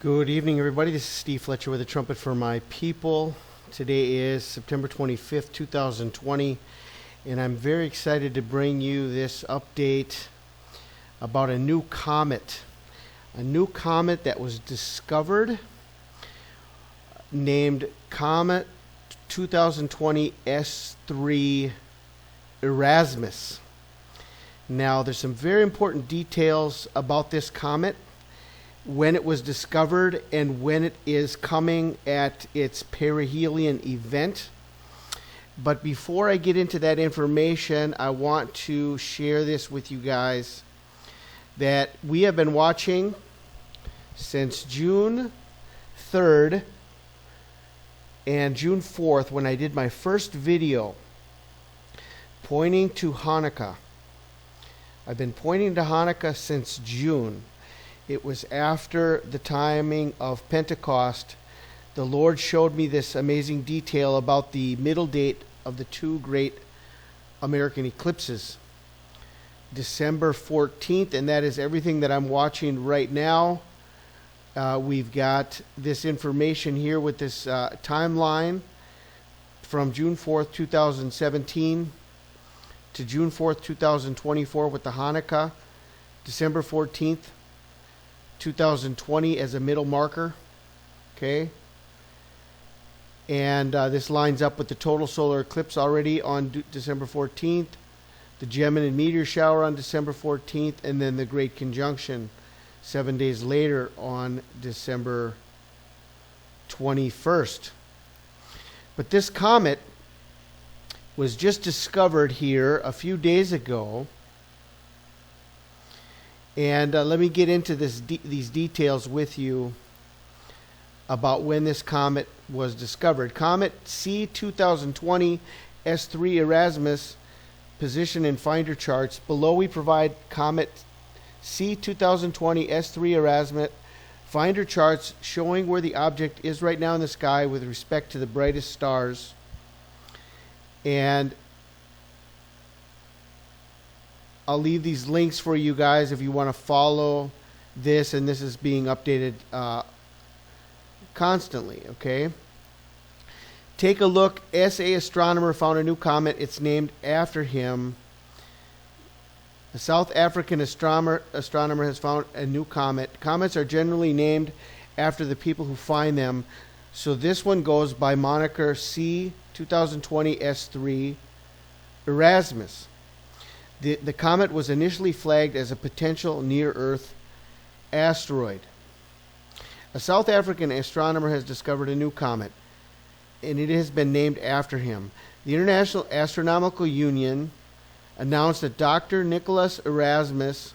Good evening, everybody. This is Steve Fletcher with a trumpet for my people. Today is September 25th, 2020, and I'm very excited to bring you this update about a new comet. A new comet that was discovered named Comet 2020 S3 Erasmus. Now, there's some very important details about this comet, when it was discovered and when it is coming at its perihelion event. But before I get into that information, I want to share this with you guys that we have been watching since June 3rd and June 4th when I did my first video pointing to Hanukkah. I've been pointing to Hanukkah since June. It was after the timing of Pentecost. The Lord showed me this amazing detail about the middle date of the two great American eclipses. December 14th, and that is everything that I'm watching right now. We've got this information here with this timeline from June 4th, 2017 to June 4th, 2024 with the Hanukkah. December 14th, 2020 as a middle marker, okay? And this lines up with the total solar eclipse already on December 14th, the Geminid meteor shower on December 14th, and then the Great Conjunction 7 days later on December 21st. But this comet was just discovered here a few days ago. And let me get into these details with you about when this comet was discovered. Comet C 2020 S3 Erasmus position in finder charts. Below we provide Comet C 2020 S3 Erasmus finder charts showing where the object is right now in the sky with respect to the brightest stars. And I'll leave these links for you guys if you want to follow this, and this is being updated constantly, okay? Take a look. SA astronomer found a new comet. It's named after him. A South African astronomer has found a new comet. Comets are generally named after the people who find them, so this one goes by moniker C 2020 S3 Erasmus. The comet was initially flagged as a potential near-Earth asteroid. A South African astronomer has discovered a new comet, and it has been named after him. The International Astronomical Union announced that Dr. Nicholas Erasmus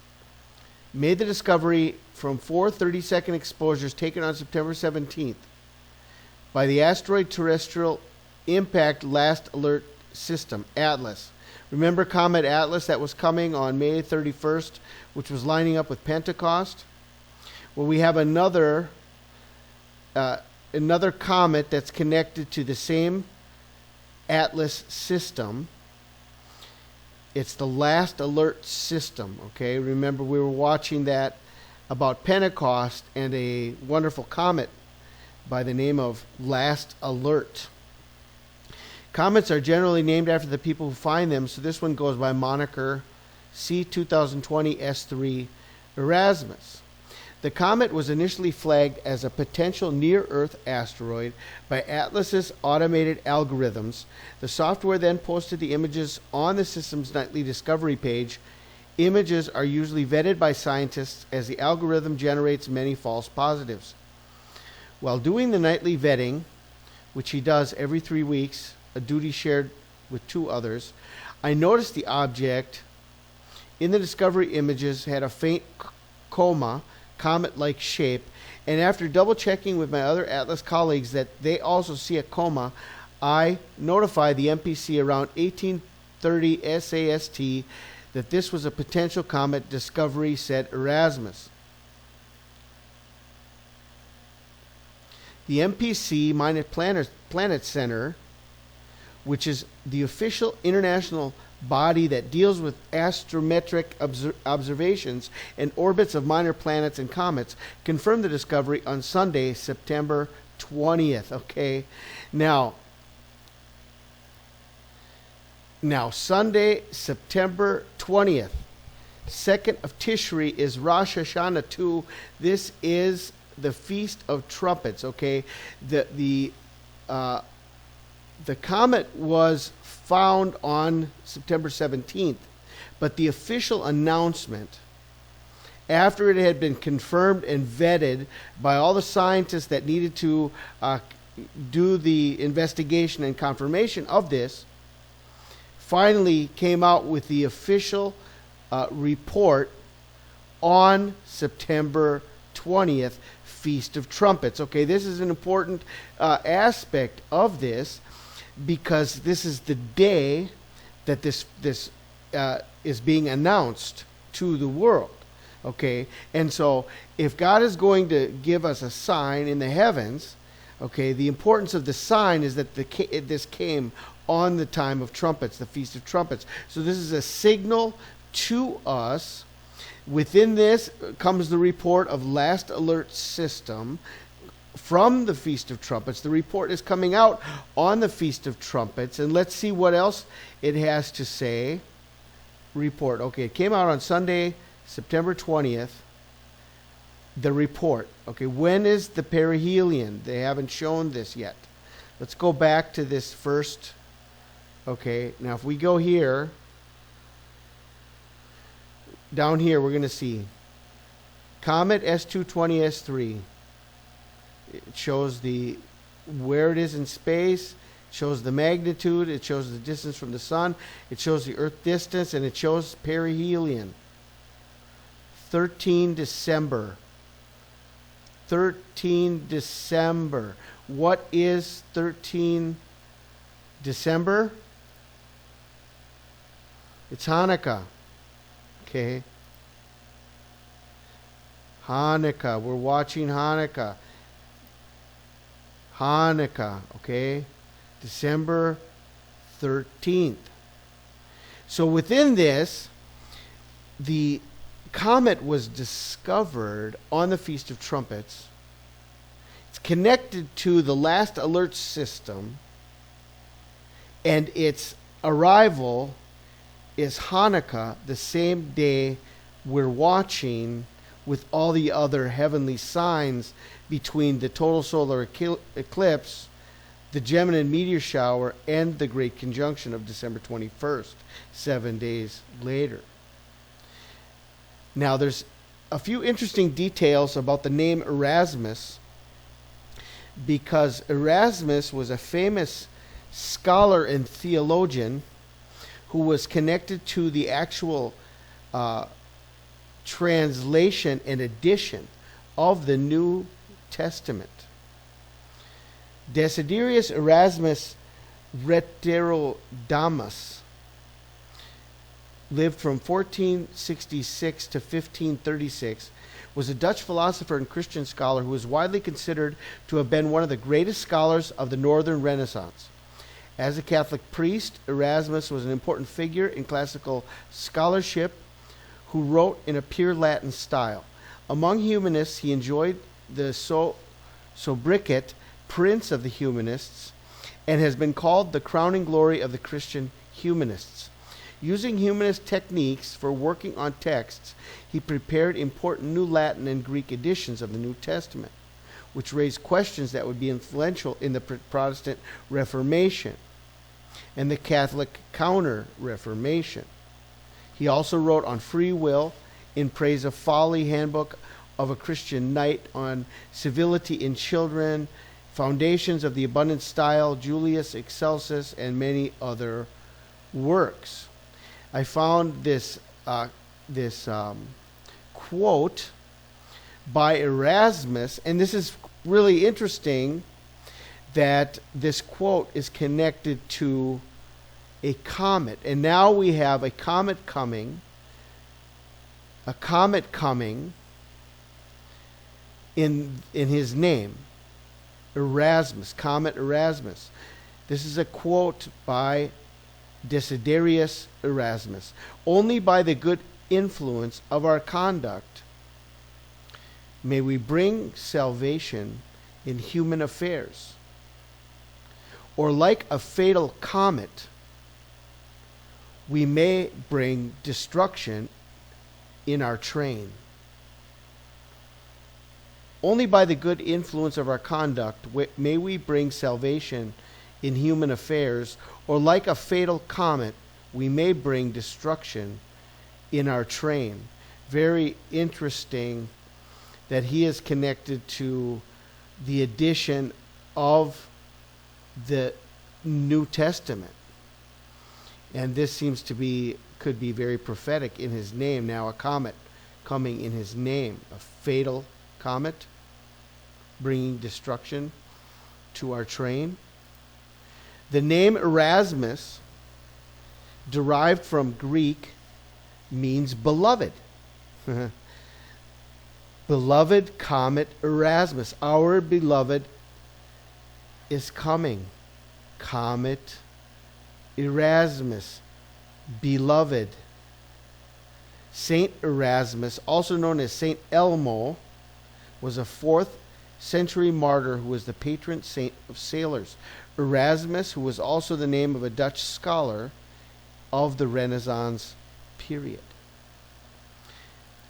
made the discovery from 4 30-second exposures taken on September 17th by the Asteroid Terrestrial Impact Last Alert System, ATLAS. Remember Comet Atlas that was coming on May 31st, which was lining up with Pentecost? Well, we have another comet that's connected to the same Atlas system. It's the Last Alert System, okay? Remember, we were watching that about Pentecost and a wonderful comet by the name of Last Alert. Comets are generally named after the people who find them, so this one goes by moniker C 2020 S3 Erasmus. The comet was initially flagged as a potential near-Earth asteroid by Atlas's automated algorithms. The software then posted the images on the system's nightly discovery page. Images are usually vetted by scientists as the algorithm generates many false positives. While doing the nightly vetting, which he does every 3 weeks, a duty shared with 2 others, I noticed the object in the discovery images had a faint comet-like shape, and after double-checking with my other Atlas colleagues that they also see a coma, I notified the MPC around 1830 SAST that this was a potential comet discovery, said Erasmus. The MPC Minor Planet Center which is the official international body that deals with astrometric observations and orbits of minor planets and comets, confirmed the discovery on Sunday, September 20th. Okay, now Sunday, September 20th, 2nd of Tishri, is Rosh Hashanah 2. This is the Feast of Trumpets. Okay, the comet was found on September 17th, but the official announcement, after it had been confirmed and vetted by all the scientists that needed to do the investigation and confirmation of this, finally came out with the official report on September 20th, Feast of Trumpets. Okay, this is an important aspect of this, because this is the day that this is being announced to the world. Okay, and so if God is going to give us a sign in the heavens, okay, the importance of the sign is that this came on the time of trumpets, the Feast of Trumpets. So this is a signal to us. Within this comes the report of Last Alert System from the Feast of Trumpets. The report is coming out on the Feast of Trumpets, and let's see what else it has to say. Report. Okay, it came out on Sunday, September 20th. The report. Okay, when is the perihelion? They haven't shown this yet. Let's go back to this first. Okay, now if we go here, down here we're going to see Comet S220 S3. It shows where it is in space, it shows the magnitude, it shows the distance from the sun, it shows the Earth distance, and it shows perihelion. 13 December. 13 December. What is 13 December? It's Hanukkah. Okay. Hanukkah. We're watching Hanukkah. Hanukkah, okay? December 13th. So within this, the comet was discovered on the Feast of Trumpets. It's connected to the Last Alert System, and its arrival is Hanukkah, the same day we're watching with all the other heavenly signs between the total solar eclipse, the Geminid meteor shower, and the Great Conjunction of December 21st, 7 days later. Now, there's a few interesting details about the name Erasmus, because Erasmus was a famous scholar and theologian who was connected to the actual translation and edition of the New Testament. Desiderius Erasmus Roterodamus lived from 1466 to 1536, was a Dutch philosopher and Christian scholar who is widely considered to have been one of the greatest scholars of the Northern Renaissance. As a Catholic priest, Erasmus was an important figure in classical scholarship who wrote in a pure Latin style. Among humanists, he enjoyed the sobriquet Prince of the Humanists, and has been called the crowning glory of the Christian humanists. Using humanist techniques for working on texts, he prepared important New Latin and Greek editions of the New Testament, which raised questions that would be influential in the Protestant Reformation and the Catholic Counter-Reformation. He also wrote on free will, In Praise of Folly, Handbook of a Christian Knight, on civility in children, Foundations of the Abundant Style, Julius Excelsis, and many other works. I found this quote by Erasmus, and this is really interesting that this quote is connected to a comet. And now we have a comet coming in his name, Erasmus, Comet Erasmus. This is a quote by Desiderius Erasmus. Only by the good influence of our conduct may we bring salvation in human affairs. Or like a fatal comet, we may bring destruction in our train. Only by the good influence of our conduct may we bring salvation in human affairs, or like a fatal comet, we may bring destruction in our train. Very interesting that he is connected to the addition of the New Testament. And this seems to be, could be very prophetic in his name. Now a comet coming in his name, a fatal comet, bringing destruction to our train. The name Erasmus, derived from Greek, means beloved. Beloved Comet Erasmus. Our beloved is coming. Comet Erasmus. Beloved. Saint Erasmus, also known as Saint Elmo, was a 4th century martyr who was the patron saint of sailors. Erasmus, who was also the name of a Dutch scholar of the Renaissance period.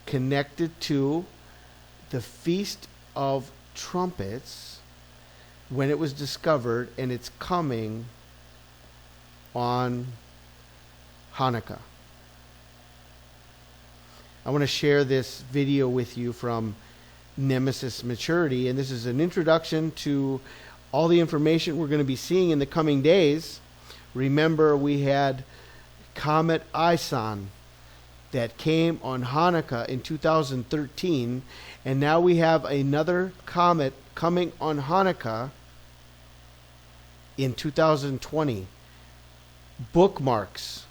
Connected to the Feast of Trumpets, when it was discovered, and it's coming on Hanukkah. I want to share this video with you from Nemesis Maturity, and this is an introduction to all the information we're going to be seeing in the coming days. Remember, we had Comet Ison that came on Hanukkah in 2013, and now we have another comet coming on Hanukkah in 2020. Bookmarks,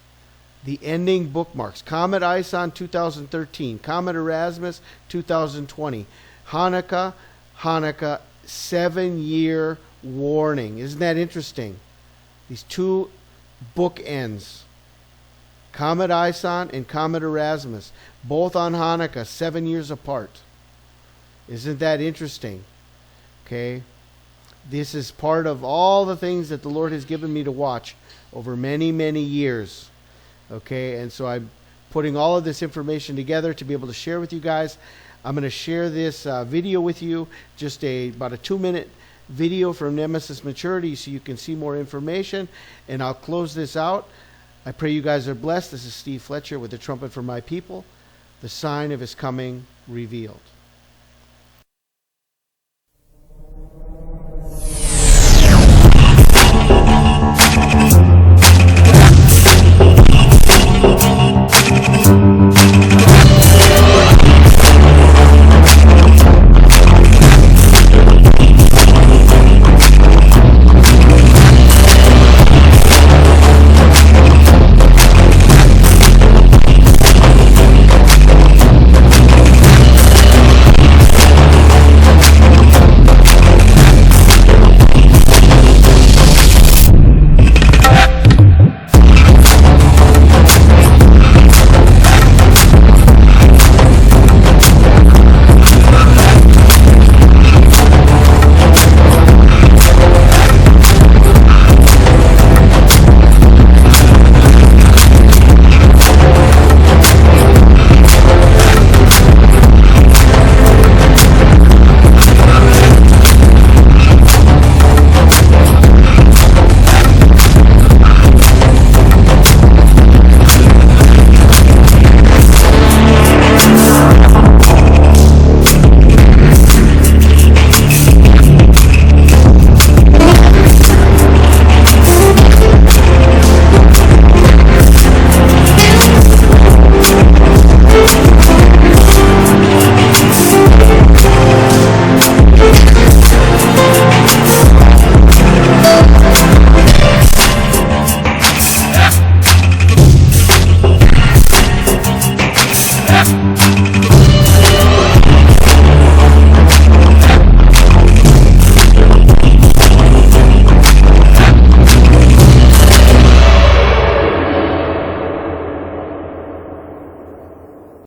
the ending bookmarks. Comet Ison 2013, Comet Erasmus 2020. Hanukkah, 7-year warning. Isn't that interesting? These two bookends. Comet Ison and Comet Erasmus, both on Hanukkah, 7 years apart. Isn't that interesting? Okay. This is part of all the things that the Lord has given me to watch over many, many years. Okay, and so I'm putting all of this information together to be able to share with you guys. I'm going to share this video with you, just about a 2-minute video from Nemesis Maturity so you can see more information, and I'll close this out. I pray you guys are blessed. This is Steve Fletcher with the Trumpet for My People, the sign of His coming revealed.